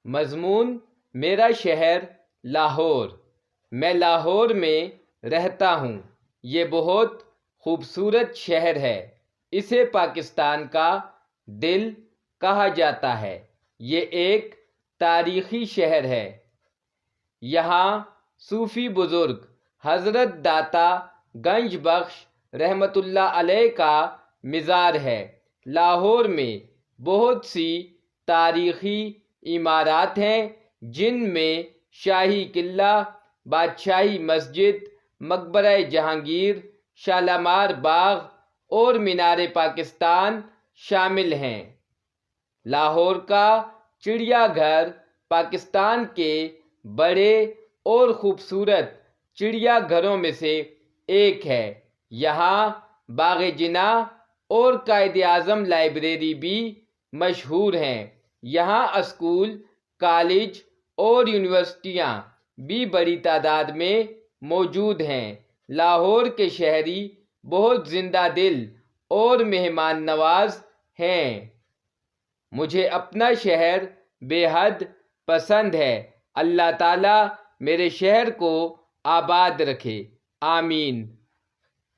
مضمون: میرا شہر لاہور۔ میں لاہور میں رہتا ہوں۔ یہ بہت خوبصورت شہر ہے۔ اسے پاکستان کا دل کہا جاتا ہے۔ یہ ایک تاریخی شہر ہے۔ یہاں صوفی بزرگ حضرت داتا گنج بخش رحمۃ اللہ علیہ کا مزار ہے۔ لاہور میں بہت سی تاریخی عمارات ہیں، جن میں شاہی قلعہ، بادشاہی مسجد، مقبرہ جہانگیر، شالیمار باغ اور مینار پاکستان شامل ہیں۔ لاہور کا چڑیا گھر پاکستان کے بڑے اور خوبصورت چڑیا گھروں میں سے ایک ہے۔ یہاں باغ جناح اور قائد اعظم لائبریری بھی مشہور ہیں۔ یہاں اسکول، کالج اور یونیورسٹیاں بھی بڑی تعداد میں موجود ہیں۔ لاہور کے شہری بہت زندہ دل اور مہمان نواز ہیں۔ مجھے اپنا شہر بے حد پسند ہے۔ اللہ تعالیٰ میرے شہر کو آباد رکھے، آمین۔